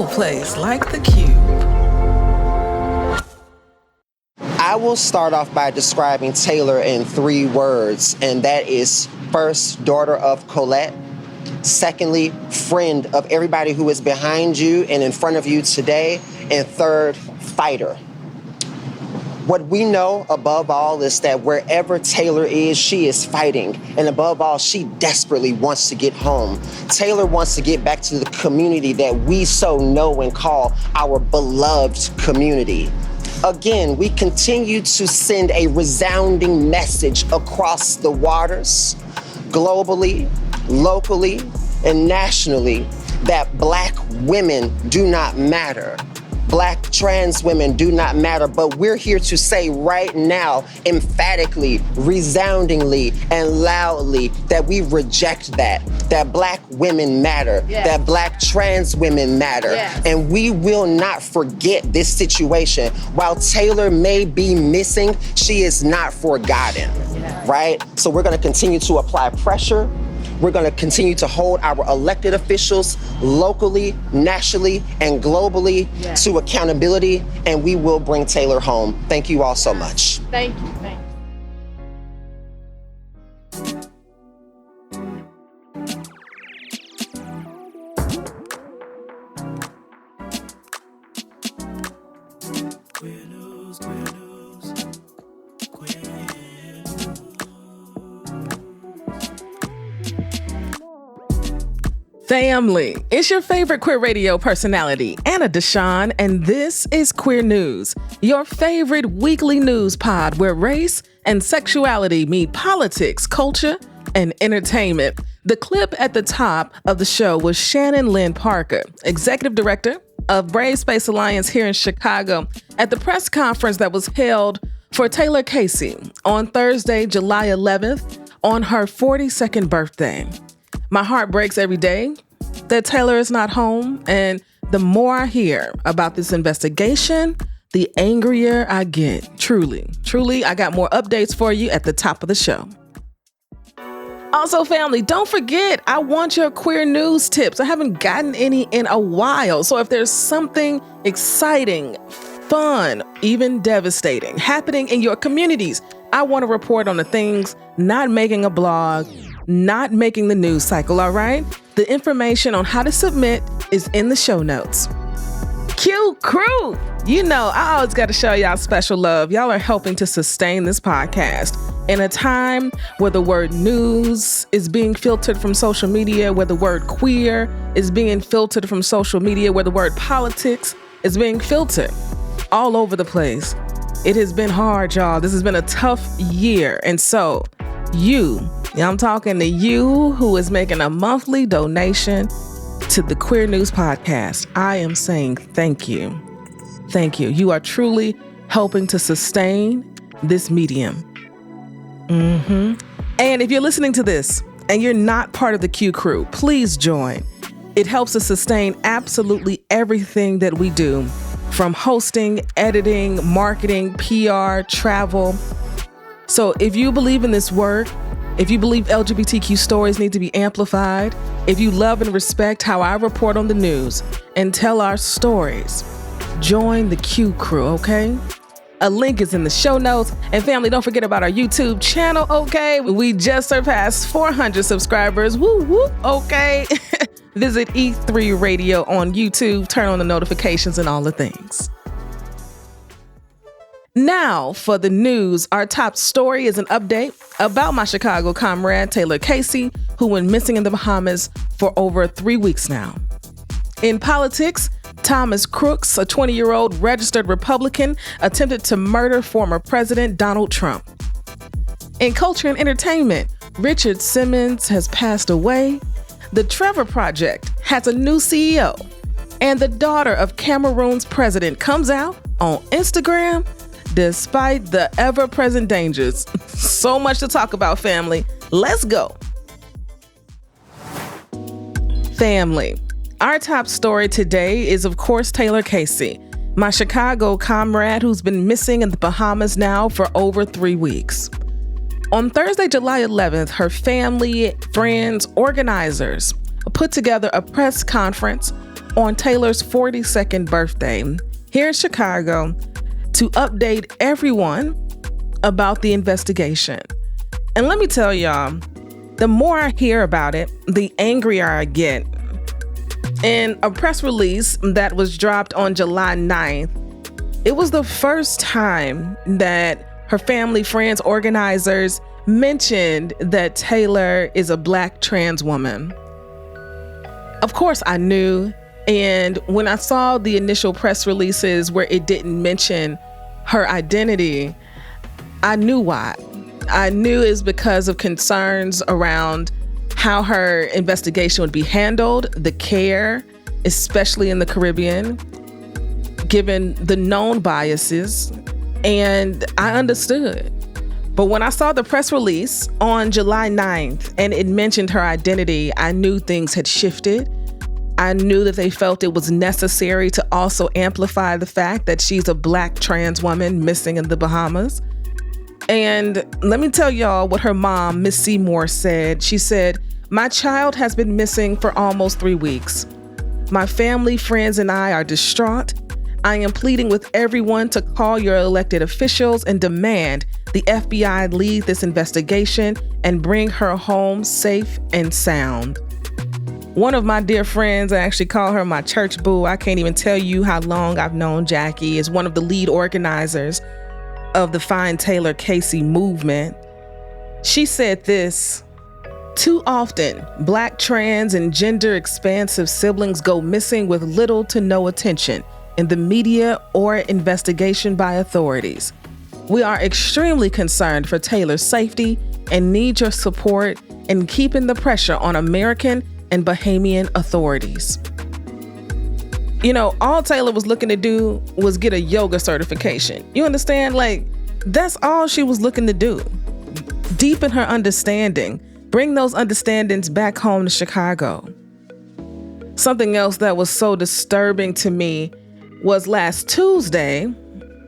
no place like the Qube. I will start off by describing Taylor in 3 words, and that is first, daughter of Colette. Secondly, friend of everybody who is behind you and in front of you today. And third, fighter. What we know above all is that wherever Taylor is, she is fighting. And above all, she desperately wants to get home. Taylor wants to get back to the community that we so know and call our beloved community. Again, we continue to send a resounding message across the waters, globally, locally, and nationally, that Black women do not matter. Black trans women do not matter, but we're here to say right now, emphatically, resoundingly, and loudly that we reject that Black women matter, yes. That Black trans women matter, yes. And we will not forget this situation. While Taylor may be missing, she is not forgotten, yes. Right? So we're gonna continue to apply pressure. We're going to continue to hold our elected officials locally, nationally, and globally to accountability, and we will bring Taylor home. Thank you all so much. Thank you. Thank you. Family, it's your favorite queer radio personality, Anna DeShawn, and this is Queer News, your favorite weekly news pod where race and sexuality meet politics, culture, and entertainment. The clip at the top of the show was Shannon Lynn Parker, Executive Director of Brave Space Alliance here in Chicago, at the press conference that was held for Taylor Casey on Thursday, July 11th, on her 42nd birthday. My heart breaks every day that Taylor is not home, and the more I hear about this investigation, the angrier I get. Truly, I got more updates for you at the top of the show. Also, family, don't forget, I want your queer news tips. I haven't gotten any in a while, so if there's something exciting, fun, even devastating happening in your communities, I want to report on the things not making a blog, not making the news cycle, all right? The information on how to submit is in the show notes. QCrew, you know, I always got to show y'all special love. Y'all are helping to sustain this podcast in a time where the word news is being filtered from social media, where the word queer is being filtered from social media, where the word politics is being filtered all over the place. It has been hard, y'all. This has been a tough year. And so I'm talking to you who is making a monthly donation to the Queer News Podcast. I am saying thank you. Thank you. You are truly helping to sustain this medium. And if you're listening to this and you're not part of the QCrew, please join. It helps us sustain absolutely everything that we do, from hosting, editing, marketing, PR, travel. So if you believe in this work, if you believe LGBTQ stories need to be amplified, if you love and respect how I report on the news and tell our stories, join the QCrew, okay? A link is in the show notes. And family, don't forget about our YouTube channel, okay? We just surpassed 400 subscribers. Woo, woo, okay? Visit E3 Radio on YouTube, turn on the notifications and all the things. Now for the news. Our top story is an update about my Chicago comrade, Taylor Casey, who went missing in the Bahamas for over 3 weeks now. In politics, Thomas Crooks, a 20-year-old registered Republican, attempted to murder former President Donald Trump. In culture and entertainment, Richard Simmons has passed away. The Trevor Project has a new CEO. And the daughter of Cameroon's president comes out on Instagram despite the ever-present dangers. So much to talk about, family. Let's go. Family, our top story today is, of course, Taylor Casey, my Chicago comrade who's been missing in the Bahamas now for over 3 weeks. On Thursday, July 11th, her family, friends, organizers put together a press conference on Taylor's 42nd birthday here in Chicago to update everyone about the investigation. And let me tell y'all, the more I hear about it, the angrier I get. In a press release that was dropped on July 9th, it was the first time that her family, friends, organizers mentioned that Taylor is a Black trans woman. Of course I knew, and when I saw the initial press releases where it didn't mention her identity, I knew why. I knew it's because of concerns around how her investigation would be handled, the care, especially in the Caribbean, given the known biases, and I understood. But when I saw the press release on July 9th and it mentioned her identity, I knew things had shifted. I knew that they felt it was necessary to also amplify the fact that she's a Black trans woman missing in the Bahamas. And let me tell y'all what her mom, Miss Seymour, said. She said, "My child has been missing for almost 3 weeks. My family, friends, and I are distraught. I am pleading with everyone to call your elected officials and demand the FBI lead this investigation and bring her home safe and sound." One of my dear friends, I actually call her my church boo. I can't even tell you how long I've known Jackie, is one of the lead organizers of the Find Taylor Casey movement. She said this: "Too often, Black trans and gender expansive siblings go missing with little to no attention in the media or investigation by authorities. We are extremely concerned for Taylor's safety and need your support in keeping the pressure on American and Bahamian authorities." You know, all Taylor was looking to do was get a yoga certification. You understand? Like, that's all she was looking to do. Deepen her understanding. Bring those understandings back home to Chicago. Something else that was so disturbing to me was last Tuesday,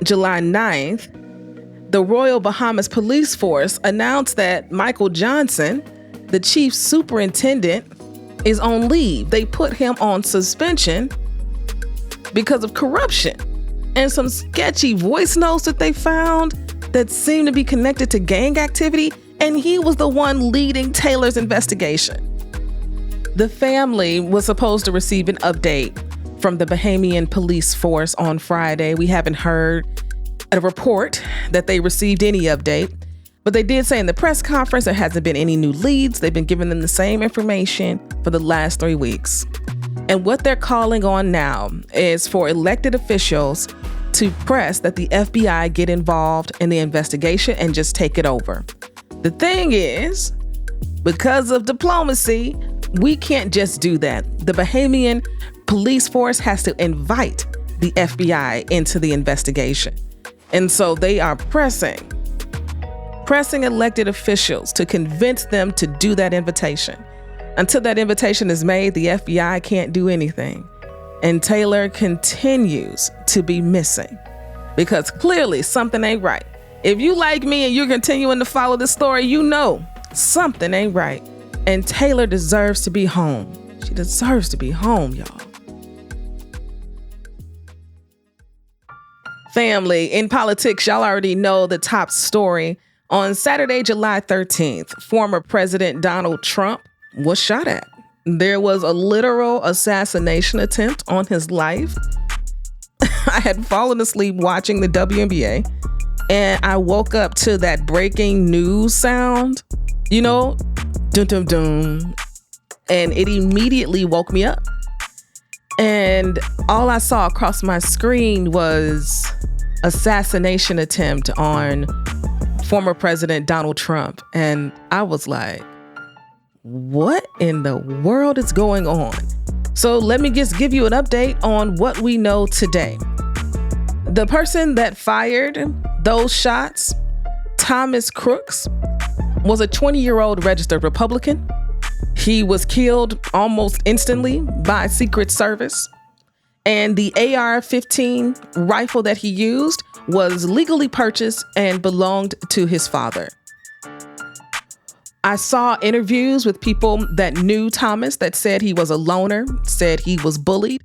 July 9th, the Royal Bahamas Police Force announced that Michael Johnson, the chief superintendent, is on leave. They put him on suspension because of corruption and some sketchy voice notes that they found that seemed to be connected to gang activity, and he was the one leading Taylor's investigation. The family was supposed to receive an update from the Bahamian police force on Friday. We haven't heard a report that they received any update, but they did say in the press conference there hasn't been any new leads. They've been giving them the same information for the last 3 weeks. And what they're calling on now is for elected officials to press that the FBI get involved in the investigation and just take it over. The thing is, because of diplomacy, we can't just do that. The Bahamian police force has to invite the FBI into the investigation. And so they are pressing elected officials to convince them to do that invitation. Until that invitation is made, the FBI can't do anything. And Taylor continues to be missing because clearly something ain't right. If you like me and you're continuing to follow this story, you know something ain't right. And Taylor deserves to be home. She deserves to be home, y'all. Family, in politics, y'all already know the top story. On Saturday, July 13th, former President Donald Trump was shot at. There was a literal assassination attempt on his life. I had fallen asleep watching the WNBA, and I woke up to that breaking news sound, you know, dun dun dun, and it immediately woke me up. And all I saw across my screen was assassination attempt on former President Donald Trump. And I was like, what in the world is going on? So let me just give you an update on what we know today. The person that fired those shots, Thomas Crooks, was a 20-year-old registered Republican. He was killed almost instantly by Secret Service. And the AR-15 rifle that he used was legally purchased and belonged to his father. I saw interviews with people that knew Thomas that said he was a loner, said he was bullied.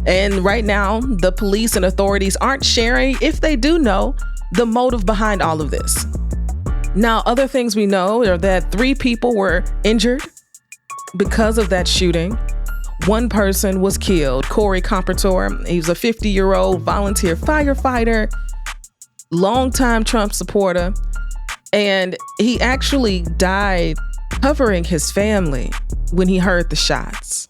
And right now, the police and authorities aren't sharing, if they do know, the motive behind all of this. Now, other things we know are that 3 people were injured because of that shooting. 1 person was killed, Corey Compertor. He was a 50-year-old volunteer firefighter, longtime Trump supporter. And he actually died covering his family when he heard the shots.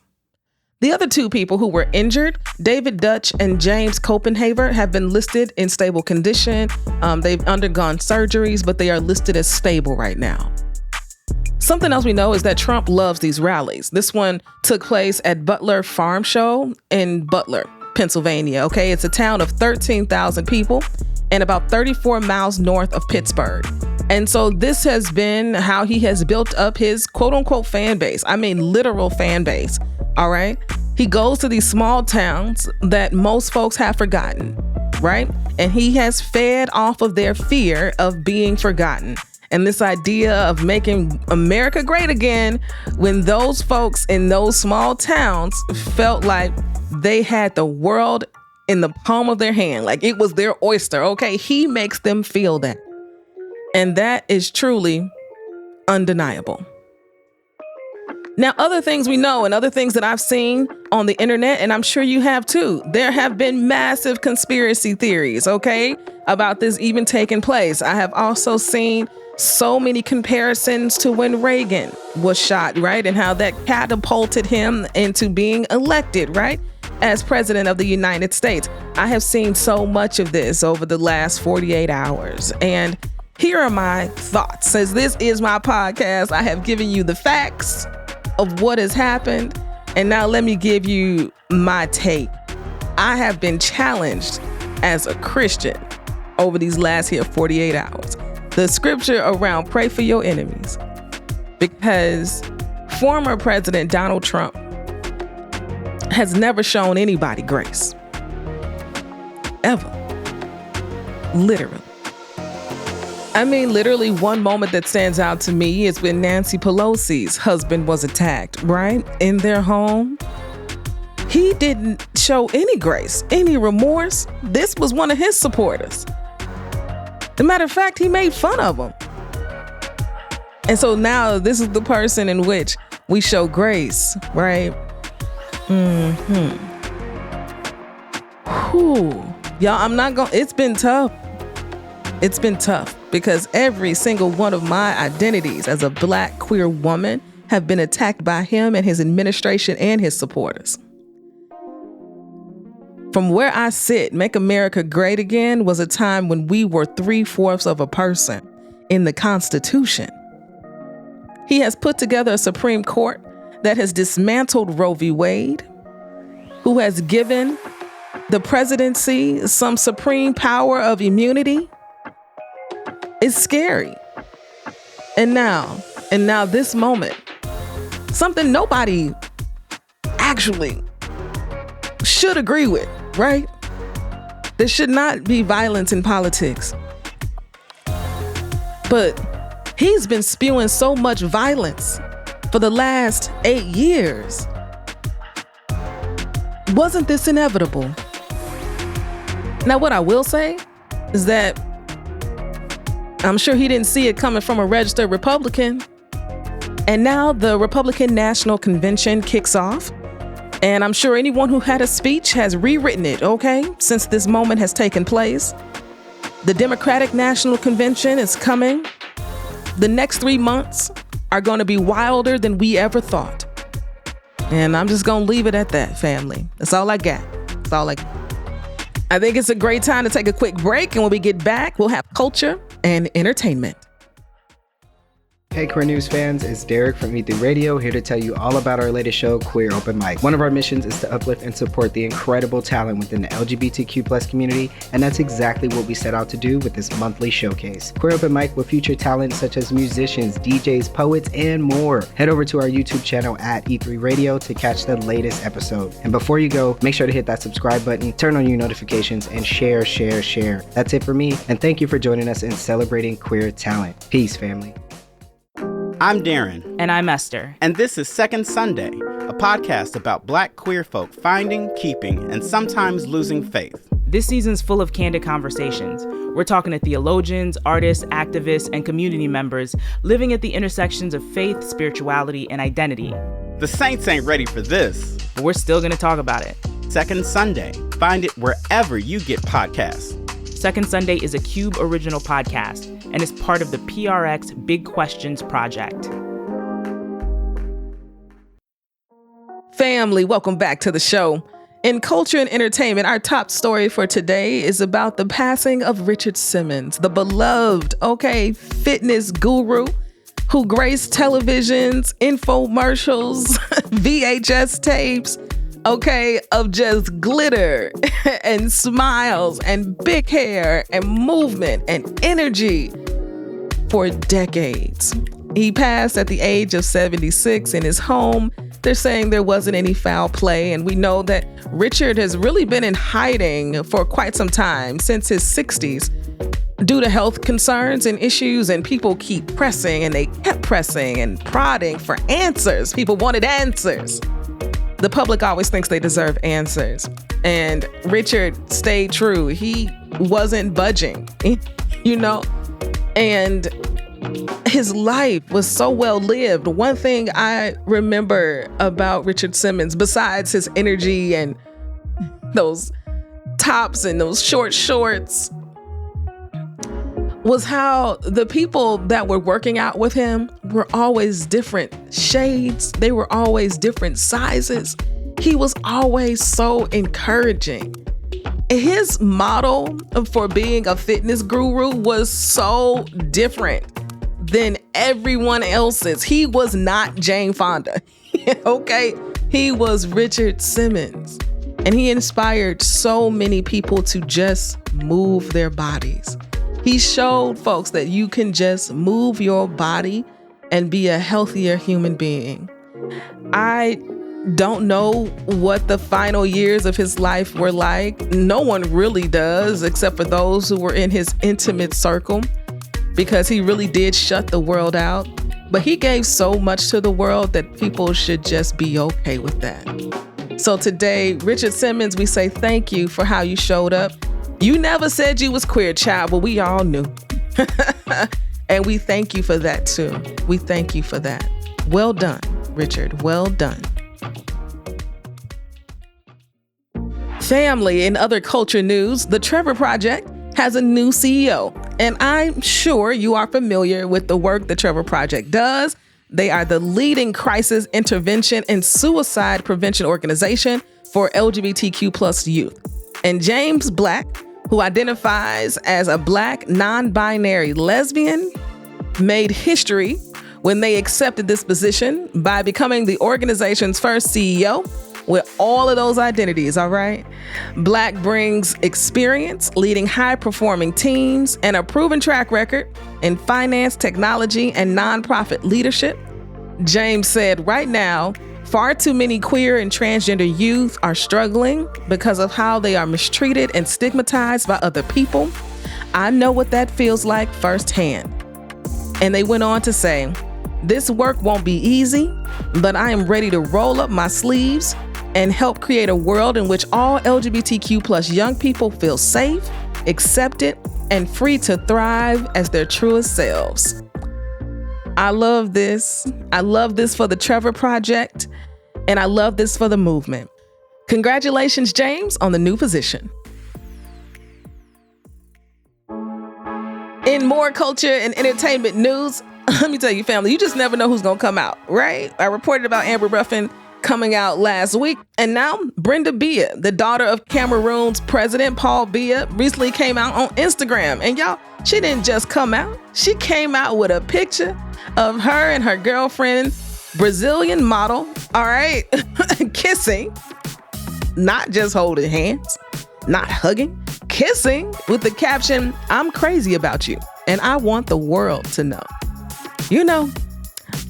The other 2 people who were injured, David Dutch and Jaymes Copenhaver, have been listed in stable condition. They've undergone surgeries, but they are listed as stable right now. Something else we know is that Trump loves these rallies. This one took place at Butler Farm Show in Butler, Pennsylvania. Okay, it's a town of 13,000 people and about 34 miles north of Pittsburgh. And so this has been how he has built up his quote unquote fan base. I mean, literal fan base. All right. He goes to these small towns that most folks have forgotten. Right. And he has fed off of their fear of being forgotten. And this idea of making America great again, when those folks in those small towns felt like they had the world in the palm of their hand, like it was their oyster. Okay. He makes them feel that. And that is truly undeniable. Now, other things we know and other things that I've seen on the internet, and I'm sure you have too, there have been massive conspiracy theories, okay, about this even taking place. I have also seen so many comparisons to when Reagan was shot, right? And how that catapulted him into being elected, right, as president of the United States. I have seen so much of this over the last 48 hours. And here are my thoughts. As this is my podcast, I have given you the facts of what has happened. And now let me give you my take. I have been challenged as a Christian over these last 48 hours. The scripture around pray for your enemies, because former President Donald Trump has never shown anybody grace. Ever. Literally. I mean, literally one moment that stands out to me is when Nancy Pelosi's husband was attacked, right? In their home. He didn't show any grace, any remorse. This was one of his supporters. As a matter of fact, he made fun of him. And so now this is the person in which we show grace, right? Whew. Y'all, I'm not going, it's been tough. It's been tough because every single one of my identities as a Black queer woman have been attacked by him and his administration and his supporters. From where I sit, Make America Great Again was a time when we were 3/4 of a person in the Constitution. He has put together a Supreme Court that has dismantled Roe v. Wade, who has given the presidency some supreme power of immunity. It's scary. And now this moment, something nobody actually should agree with, right? There should not be violence in politics. But he's been spewing so much violence for the last 8 years. Wasn't this inevitable? Now, what I will say is that I'm sure he didn't see it coming from a registered Republican. And now the Republican National Convention kicks off. And I'm sure anyone who had a speech has rewritten it, okay, since this moment has taken place. The Democratic National Convention is coming. The next 3 months are going to be wilder than we ever thought. And I'm just going to leave it at that, family. That's all I got. That's all I got. I think it's a great time to take a quick break. And when we get back, we'll have culture and entertainment. Hey Queer News fans, it's Derek from E3 Radio, here to tell you all about our latest show, Queer Open Mic. One of our missions is to uplift and support the incredible talent within the LGBTQ+ community, and that's exactly what we set out to do with this monthly showcase. Queer Open Mic will feature talent such as musicians, DJs, poets, and more. Head over to our YouTube channel at E3 Radio to catch the latest episode. And before you go, make sure to hit that subscribe button, turn on your notifications, and share. That's it for me, and thank you for joining us in celebrating queer talent. Peace, family. I'm Darren. And I'm Esther. And this is Second Sunday, a podcast about Black queer folk finding, keeping, and sometimes losing faith. This season's full of candid conversations. We're talking to theologians, artists, activists, and community members living at the intersections of faith, spirituality, and identity. The Saints ain't ready for this, but we're still going to talk about it. Second Sunday. Find it wherever you get podcasts. Second Sunday is a Qube original podcast and is part of the PRX Big Questions project. Family, welcome back to the show. In culture and entertainment, our top story for today is about the passing of Richard Simmons, the beloved, fitness guru who graced televisions, infomercials, VHS tapes, of just glitter and smiles and big hair and movement and energy for decades. He passed at the age of 76 in his home. They're saying there wasn't any foul play, and we know that Richard has really been in hiding for quite some time, since his 60s, due to health concerns and issues, and people keep pressing, and they kept pressing and prodding for answers. People wanted answers. The public always thinks they deserve answers, and Richard stayed true. He wasn't budging, and his life was so well lived. One thing I remember about Richard Simmons, besides his energy and those tops and those short shorts, was how the people that were working out with him were always different shades. They were always different sizes. He was always so encouraging. His model for being a fitness guru was so different than everyone else's. He was not Jane Fonda, He was Richard Simmons. And he inspired so many people to just move their bodies. He showed folks that you can just move your body and be a healthier human being. I don't know what the final years of his life were like. No one really does, except for those who were in his intimate circle, because he really did shut the world out. But he gave so much to the world that people should just be okay with that. So today, Richard Simmons, we say thank you for how you showed up. You never said you was queer, child, but we all knew. And we thank you for that too. We thank you for that. Well done, Richard. Well done. Family, in other culture news, the Trevor Project has a new CEO. And I'm sure you are familiar with the work the Trevor Project does. They are the leading crisis intervention and suicide prevention organization for LGBTQ plus youth. And Jaymes Black, who identifies as a Black non-binary lesbian, made history when they accepted this position by becoming the organization's first CEO with all of those identities, all right? Black brings experience leading high-performing teams and a proven track record in finance, technology, and nonprofit leadership. Jaymes said, right now, far too many queer and transgender youth are struggling because of how they are mistreated and stigmatized by other people. I know what that feels like firsthand. And they went on to say, this work won't be easy, but I am ready to roll up my sleeves and help create a world in which all LGBTQ plus young people feel safe, accepted, and free to thrive as their truest selves. I love this. I love this for the Trevor Project, and I love this for the movement. Congratulations, Jaymes, on the new position. In more culture and entertainment news, let me tell you, family, you just never know who's going to come out, right? I reported about Amber Ruffin coming out last week, and now Brenda Biya, the daughter of Cameroon's president, Paul Biya, recently came out on Instagram. And y'all, she didn't just come out. She came out with a picture of her and her girlfriend, Brazilian model, all right, kissing, not just holding hands, not hugging, kissing, with the caption, "I'm crazy about you, and I want the world to know." You know,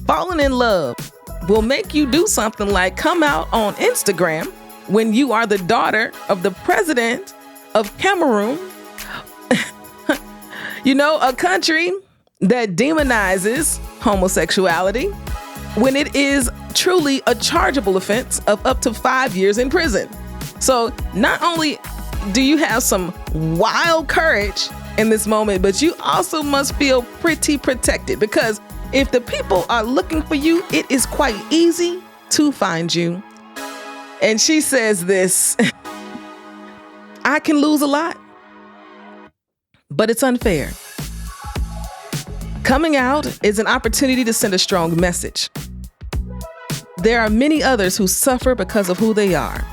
falling in love will make you do something like come out on Instagram when you are the daughter of the president of Cameroon. You know, a country that demonizes homosexuality when it is truly a chargeable offense of up to 5 years in prison. So not only do you have some wild courage in this moment, but you also must feel pretty protected, because if the people are looking for you, it is quite easy to find you. And she says this, I can lose a lot, but it's unfair. Coming out is an opportunity to send a strong message. There are many others who suffer because of who they are.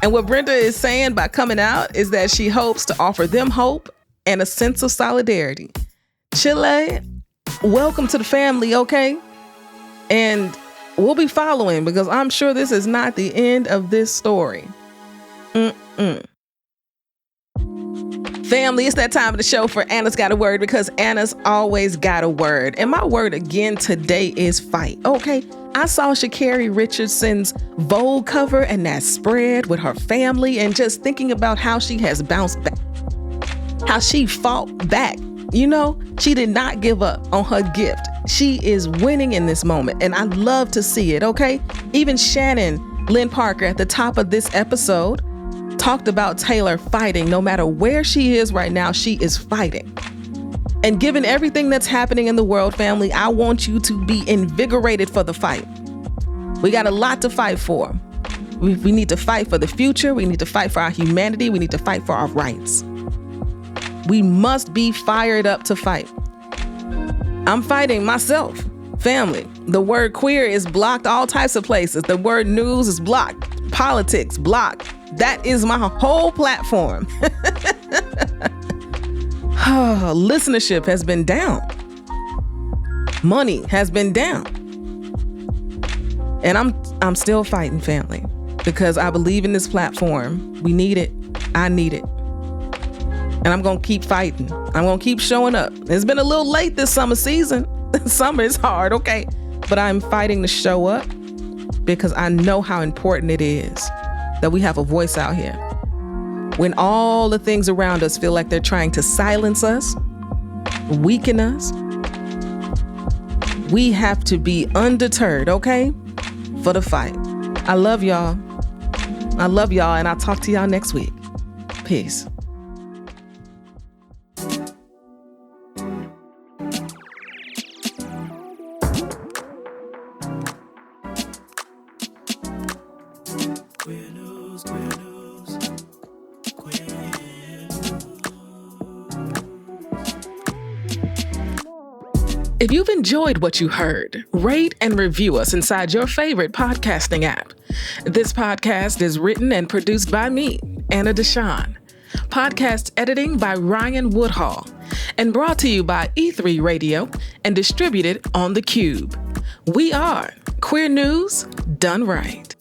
And what Brenda is saying by coming out is that she hopes to offer them hope and a sense of solidarity. Chile, welcome to the family, okay? And we'll be following, because I'm sure this is not the end of this story. Family, it's that time of the show for Anna's Got a Word, because Anna's always got a word. And my word again today is fight, okay? I saw Sha'Carri Richardson's Vogue cover and that spread with her family, and just thinking about how she has bounced back, how she fought back. You know, she did not give up on her gift. She is winning in this moment, and I love to see it, okay? Even Shannon Lynn Parker at the top of this episode talked about Taylor fighting. No matter where she is right now, she is fighting. And given everything that's happening in the world, family, I want you to be invigorated for the fight. We got a lot to fight for. We need to fight for the future. We need to fight for our humanity. We need to fight for our rights. We must be fired up to fight. I'm fighting myself, family. The word queer is blocked all types of places. The word news is blocked. Politics, blocked. That is my whole platform. Listenership has been down. Money has been down. And I'm still fighting, family, because I believe in this platform. We need it. I need it. And I'm going to keep fighting. I'm going to keep showing up. It's been a little late this summer season. Summer is hard, okay? But I'm fighting to show up because I know how important it is that we have a voice out here. When all the things around us feel like they're trying to silence us, weaken us, we have to be undeterred, okay? For the fight. I love y'all. I love y'all, and I'll talk to y'all next week. Peace. If you've enjoyed what you heard, rate and review us inside your favorite podcasting app. This podcast is written and produced by me, Anna DeShawn. Podcast editing by Ryan Woodhall, and brought to you by E3 Radio and distributed on the Qube. We are Queer News Done Right.